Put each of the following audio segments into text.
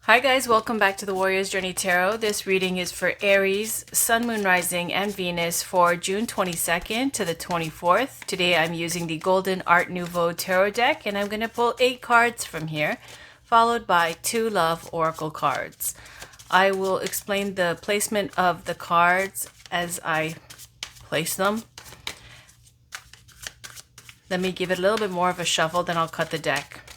Hi guys, welcome back to the Warrior's Journey Tarot. This reading is for Aries, Sun, Moon, Rising, and Venus for June 22nd to the 24th. Today I'm using the Golden Art Nouveau Tarot deck and I'm going to pull 8 cards from here, followed by 2 Love Oracle cards. I will explain the placement of the cards as I place them. Let me give it a little bit more of a shuffle, then I'll cut the deck.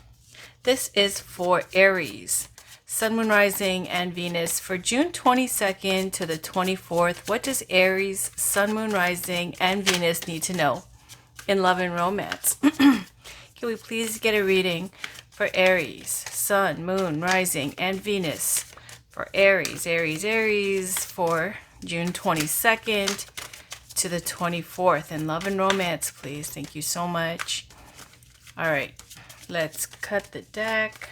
This is for Aries, Sun, Moon, Rising, and Venus for June 22nd to the 24th. What does Aries, Sun, Moon, Rising, and Venus need to know in love and romance? Can we please get a reading for Aries, Sun, Moon, Rising, and Venus for Aries for June 22nd to the 24th in love and romance, please. Thank you so much. All right, let's cut the deck.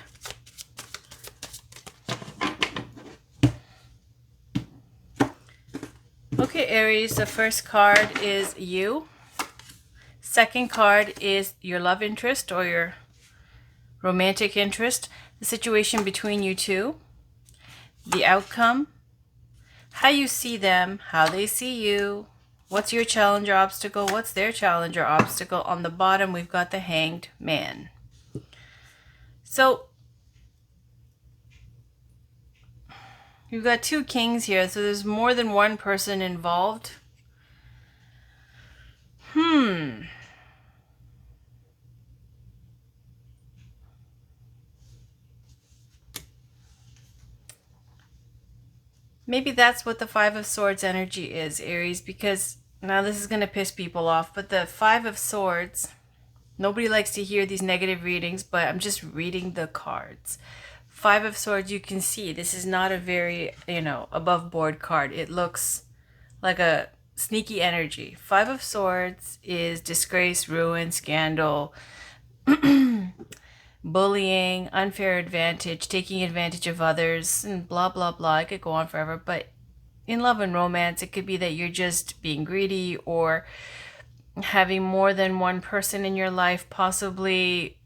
Okay, Aries, the first card is you. Second card is your love interest or your romantic interest, the situation between you two, the outcome, how you see them, how they see you, what's your challenge or obstacle, what's their challenge or obstacle. On the bottom, we've got the Hanged Man. So you've got 2 kings here, so there's more than one person involved. Maybe that's what the Five of Swords energy is, Aries, because now this is going to piss people off, but the Five of Swords, nobody likes to hear these negative readings, but I'm just reading the cards. Five of Swords, you can see this is not a very, above board card. It looks like a sneaky energy. Five of Swords is disgrace, ruin, scandal, bullying, unfair advantage, taking advantage of others, and blah, blah, blah. I could go on forever, but in love and romance, it could be that you're just being greedy or having more than one person in your life, possibly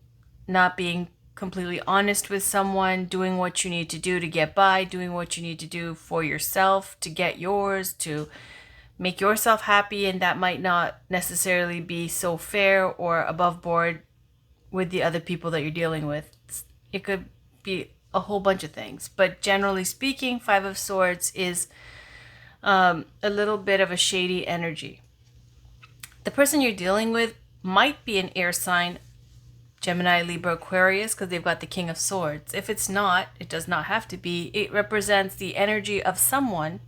not being completely honest with someone, doing what you need to do to get by, doing what you need to do for yourself to get yours, to make yourself happy, and that might not necessarily be so fair or above board with the other people that you're dealing with. It could be a whole bunch of things, but generally speaking, Five of Swords is a little bit of a shady energy. The person you're dealing with might be an air sign, Gemini, Libra, Aquarius, because they've got the King of Swords. If it's not, it does not have to be. It represents the energy of someone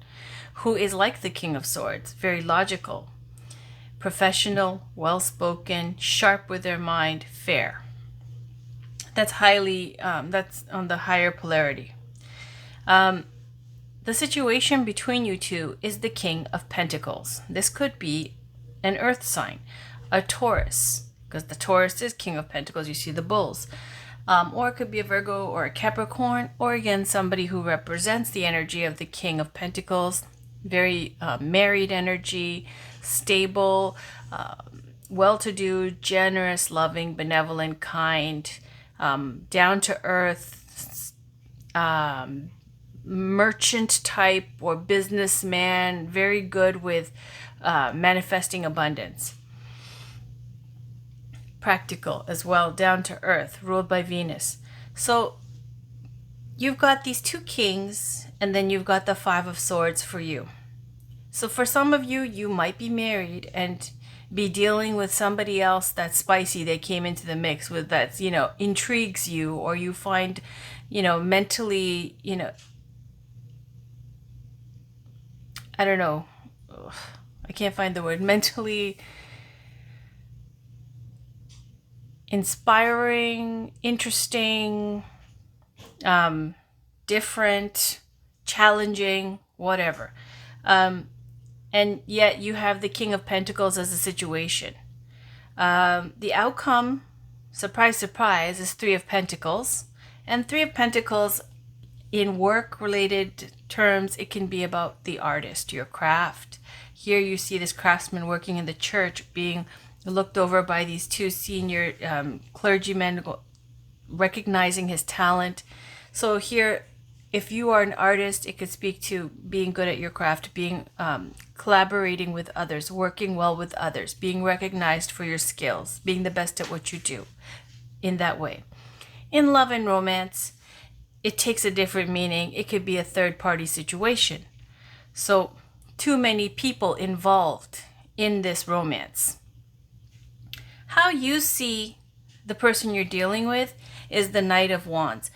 who is like the King of Swords, very logical, professional, well-spoken, sharp with their mind, fair. That's that's on the higher polarity. The situation between you two is the King of Pentacles. This could be an earth sign, a Taurus, because the Taurus is King of Pentacles. You see the bulls. Or it could be a Virgo or a Capricorn, or again, somebody who represents the energy of the King of Pentacles. Very married energy, stable, well-to-do, generous, loving, benevolent, kind, down to earth, merchant type or businessman, very good with manifesting abundance. Practical as well, down to earth, ruled by Venus. So you've got these 2 kings, and then you've got the Five of Swords for you. So for some of you, you might be married and be dealing with somebody else that's spicy that came into the mix with that, intrigues you, or you find, mentally, I don't know. I can't find the word. Mentally inspiring, interesting, different, challenging, whatever. And yet you have the King of Pentacles as a situation. The outcome, surprise, surprise, is Three of Pentacles. And Three of Pentacles, in work-related terms, it can be about the artist, your craft. Here you see this craftsman working in the church being looked over by these 2 senior clergymen, recognizing his talent. So here if you are an artist, it could speak to being good at your craft, being collaborating with others, working well with others, being recognized for your skills, being the best at what you do in that way. In love and romance, it takes a different meaning. It could be a third party situation. So, too many people involved in this romance. How you see the person you're dealing with is the Knight of Wands.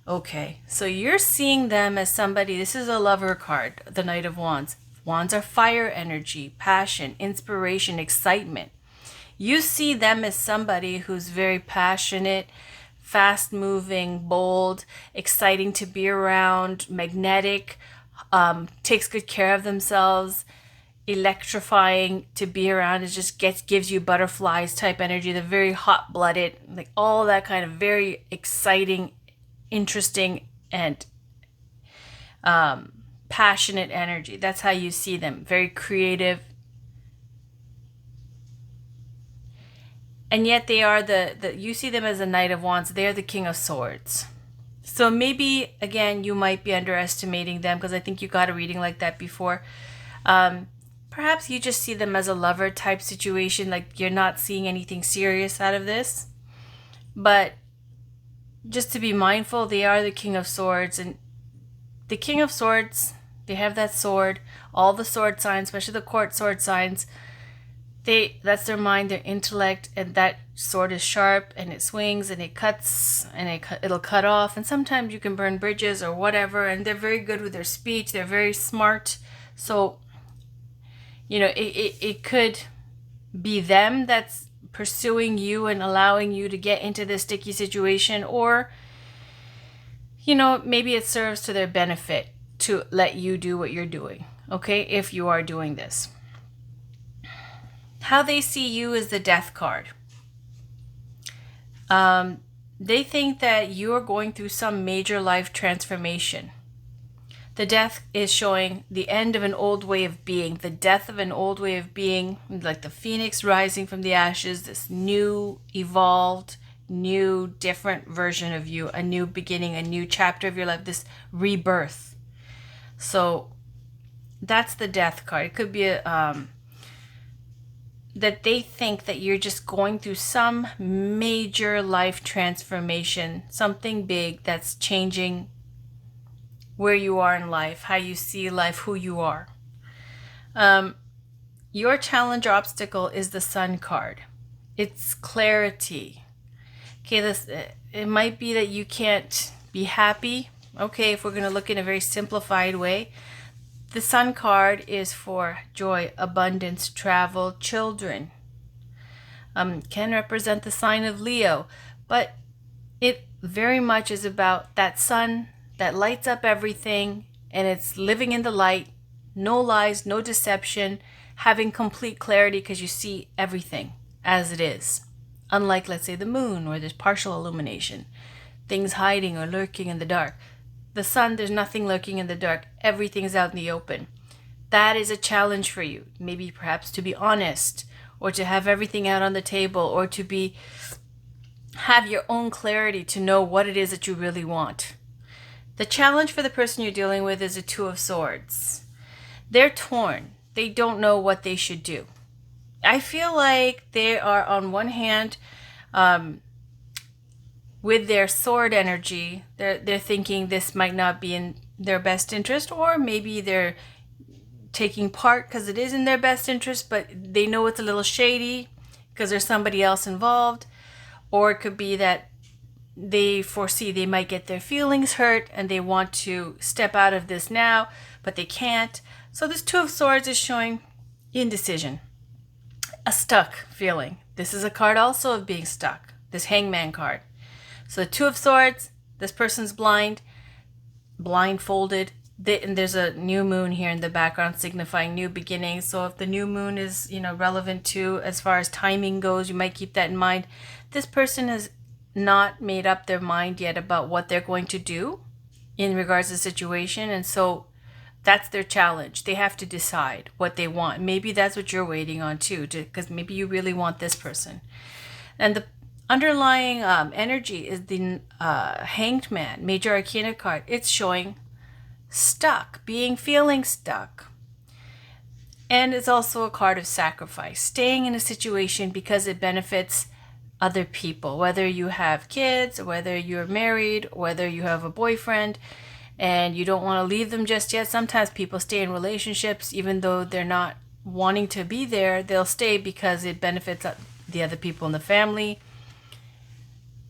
Okay, so you're seeing them as somebody, this is a lover card, the Knight of Wands. Wands are fire energy, passion, inspiration, excitement. You see them as somebody who's very passionate, fast moving, bold, exciting to be around, magnetic, takes good care of themselves, electrifying to be around. It just gives you butterflies type energy. They're very hot blooded, like all that kind of very exciting, interesting, and passionate energy. That's how you see them. Very creative. And yet they are you see them as a Knight of Wands. They're the King of Swords. So maybe, again, you might be underestimating them, because I think you got a reading like that before. Perhaps you just see them as a lover type situation, like you're not seeing anything serious out of this. But just to be mindful, they are the King of Swords. And the King of Swords, they have that sword. All the sword signs, especially the court sword signs, that's their mind, their intellect, and that sword is sharp and it swings and it cuts and it'll cut off. And sometimes you can burn bridges or whatever. And they're very good with their speech. They're very smart. So, it could be them that's pursuing you and allowing you to get into this sticky situation, or, maybe it serves to their benefit to let you do what you're doing, okay, if you are doing this. How they see you is the Death card. They think that you're going through some major life transformation. The Death is showing the end of an old way of being, the death of an old way of being, like the phoenix rising from the ashes, this new, evolved, new, different version of you, a new beginning, a new chapter of your life, this rebirth. So that's the Death card. It could be that they think that you're just going through some major life transformation, something big that's changing where you are in life, how you see life, who you are. Your challenge or obstacle is the Sun card. It's clarity. Okay, it might be that you can't be happy. Okay, if we're going to look in a very simplified way, the Sun card is for joy, abundance, travel, children. Can represent the sign of Leo, but it very much is about that sun that lights up everything, and it's living in the light, no lies, no deception, having complete clarity because you see everything as it is. Unlike, let's say, the moon, where there's partial illumination, things hiding or lurking in the dark. The sun, there's nothing lurking in the dark. Everything's out in the open. That is a challenge for you. Maybe perhaps to be honest, or to have everything out on the table, or to have your own clarity to know what it is that you really want. The challenge for the person you're dealing with is a Two of Swords. They're torn. They don't know what they should do. I feel like they are, on one hand, with their sword energy, they're thinking this might not be in their best interest, or maybe they're taking part because it is in their best interest, but they know it's a little shady because there's somebody else involved. Or it could be that they foresee they might get their feelings hurt and they want to step out of this now, but they can't. So this Two of Swords is showing indecision, a stuck feeling. This is a card also of being stuck, this Hangman card. So the Two of Swords, this person's blindfolded, and there's a new moon here in the background signifying new beginnings. So if the new moon is, relevant to as far as timing goes, you might keep that in mind. This person has not made up their mind yet about what they're going to do in regards to the situation. And so that's their challenge. They have to decide what they want. Maybe that's what you're waiting on too, because maybe you really want this person. And the underlying energy is the Hanged Man, Major Arcana card. It's showing stuck, feeling stuck. And it's also a card of sacrifice, staying in a situation because it benefits other people, whether you have kids, whether you're married, whether you have a boyfriend and you don't want to leave them just yet. Sometimes people stay in relationships even though they're not wanting to be there. They'll stay because it benefits the other people in the family.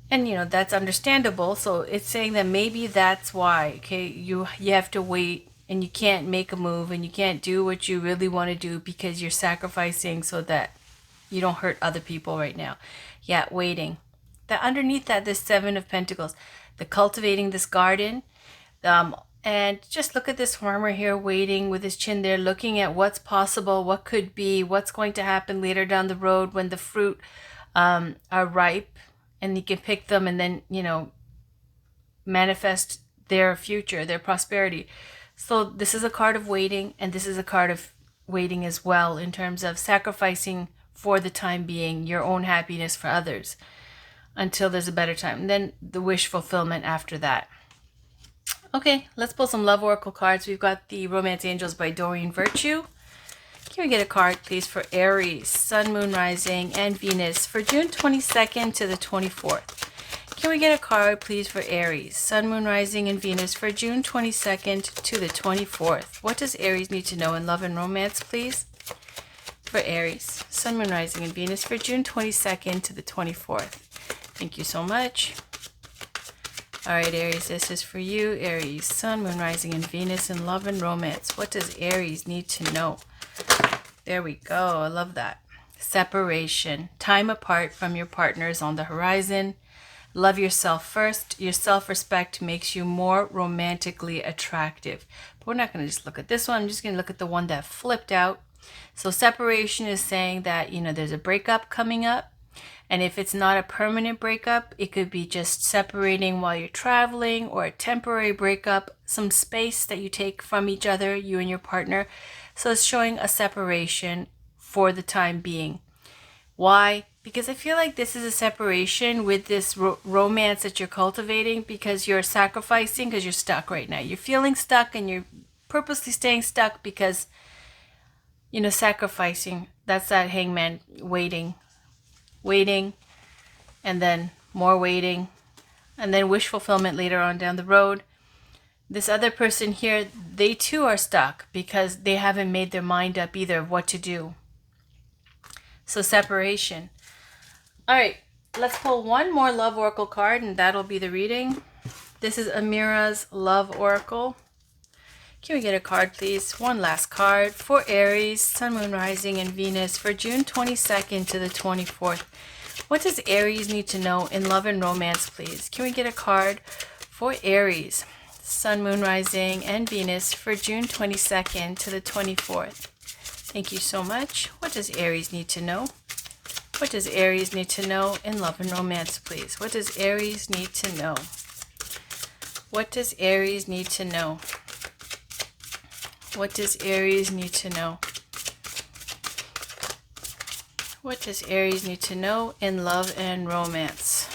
And that's understandable. So it's saying that maybe that's why, okay, you have to wait and you can't make a move and you can't do what you really want to do because you're sacrificing so that you don't hurt other people right now. Yeah, waiting. That underneath that, this Seven of Pentacles, the cultivating this garden. And just look at this farmer here waiting with his chin there, looking at what's possible, what could be, what's going to happen later down the road when the fruit are ripe and you can pick them and then, manifest their future, their prosperity. So this is a card of waiting, and this is a card of waiting as well in terms of sacrificing for the time being your own happiness for others until there's a better time. And then the wish fulfillment after that. Okay, let's pull some love oracle cards. We've got the Romance Angels by Doreen Virtue. Can we get a card, please, for Aries, Sun, Moon, Rising, and Venus for June 22nd to the 24th? Can we get a card, please, for Aries, Sun, Moon, Rising, and Venus for June 22nd to the 24th? What does Aries need to know in love and romance, please? For Aries, Sun, Moon, Rising, and Venus for June 22nd to the 24th. Thank you so much. All right, Aries, this is for you. Aries, Sun, Moon, Rising, and Venus in love and romance. What does Aries need to know? There we go. I love that. Separation. Time apart from your partners on the horizon. Love yourself first. Your self-respect makes you more romantically attractive. But we're not going to just look at this one. I'm just going to look at the one that flipped out. So separation is saying that, there's a breakup coming up. And if it's not a permanent breakup, it could be just separating while you're traveling or a temporary breakup, some space that you take from each other, you and your partner. So it's showing a separation for the time being. Why? Because I feel like this is a separation with this romance that you're cultivating because you're sacrificing, because you're stuck right now. You're feeling stuck and you're purposely staying stuck because, sacrificing. That's that Hangman, waiting, and then more waiting, and then wish fulfillment later on down the road. This other person here, they too are stuck because they haven't made their mind up either of what to do. So separation. All right, let's pull one more love oracle card and that'll be the reading. This is Amira's love oracle. Can we get a card, please? One last card for Aries, Sun, Moon, Rising, and Venus for June 22nd to the 24th. What does Aries need to know in love and romance, please? Can we get a card for Aries, Sun, Moon, Rising, and Venus for June 22nd to the 24th? Thank you so much. What does Aries need to know? What does Aries need to know in love and romance, please? What does Aries need to know? What does Aries need to know? What does Aries need to know? What does Aries need to know in love and romance?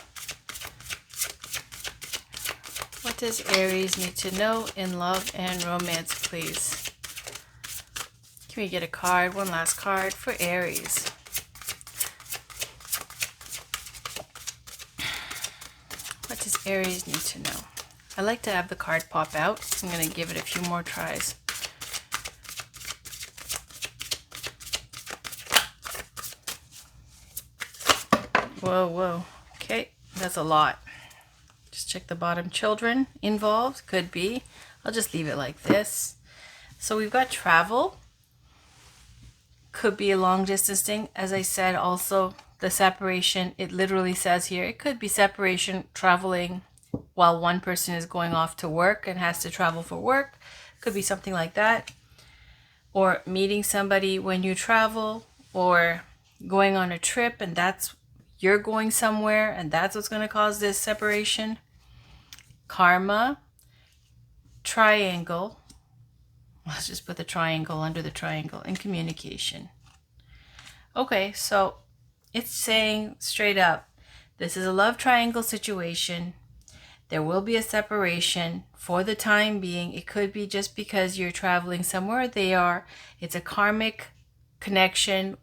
What does Aries need to know in love and romance, please? Can we get a card, one last card for Aries? What does Aries need to know? I like to have the card pop out. I'm going to give it a few more tries. Whoa. Okay, that's a lot. Just check the bottom. Children involved, could be. I'll just leave it like this. So we've got travel. Could be a long distance thing. As I said, also the separation, it literally says here, it could be separation, traveling while one person is going off to work and has to travel for work. Could be something like that. Or meeting somebody when you travel, or going on a trip and you're going somewhere and that's what's going to cause this separation. Karma, triangle. Let's just put the triangle under the triangle, and communication. Okay, so it's saying straight up, this is a love triangle situation. There will be a separation for the time being. It could be just because you're traveling somewhere they are. It's a karmic connection.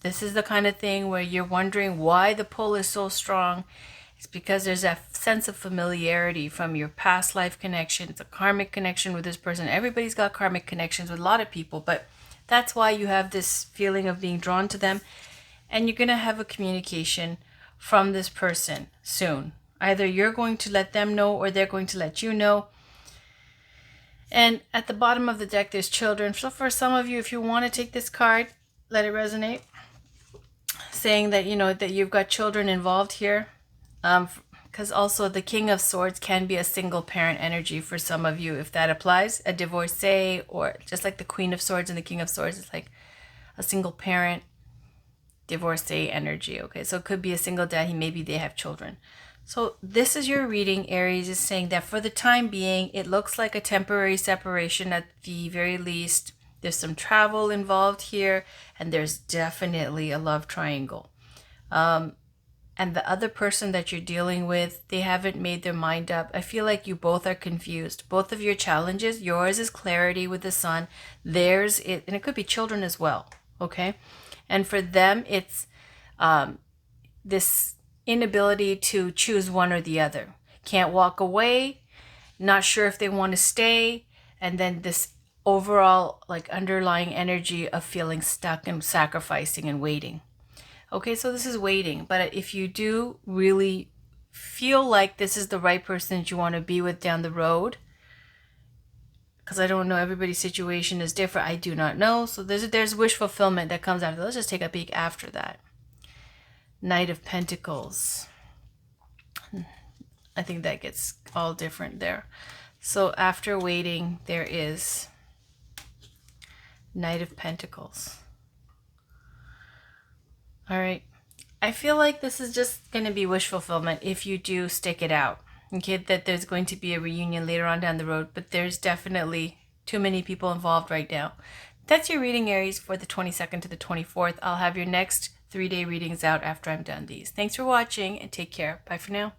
This is the kind of thing where you're wondering why the pull is so strong. It's because there's a sense of familiarity from your past life connection. It's a karmic connection with this person. Everybody's got karmic connections with a lot of people, but that's why you have this feeling of being drawn to them. And you're going to have a communication from this person soon. Either you're going to let them know or they're going to let you know. And at the bottom of the deck, there's children. So for some of you, if you want to take this card, let it resonate. Saying that, you know, that you've got children involved here. Because also the King of Swords can be a single parent energy for some of you, if that applies. A divorcee, or just like the Queen of Swords and the King of Swords is like a single parent divorcee energy. Okay, so it could be a single dad. Maybe they have children. So this is your reading. Aries is saying that for the time being, it looks like a temporary separation at the very least. There's some travel involved here, and there's definitely a love triangle. And the other person that you're dealing with, they haven't made their mind up. I feel like you both are confused. Both of your challenges, yours is clarity with the sun, theirs, and it could be children as well, okay? And for them, it's this inability to choose one or the other. Can't walk away, not sure if they want to stay, and then this overall like underlying energy of feeling stuck and sacrificing and waiting. Okay, so this is waiting, but if you do really feel like this is the right person that you want to be with down the road, because I don't know, everybody's situation is different. I do not know. So there's wish fulfillment that comes after. Let's just take a peek after that. Knight of Pentacles. I think that gets all different there. So after waiting, there is Knight of Pentacles. All right. I feel like this is just going to be wish fulfillment if you do stick it out. Okay, that there's going to be a reunion later on down the road, but there's definitely too many people involved right now. That's your reading, Aries, for the 22nd to the 24th. I'll have your next 3-day readings out after I'm done these. Thanks for watching and take care. Bye for now.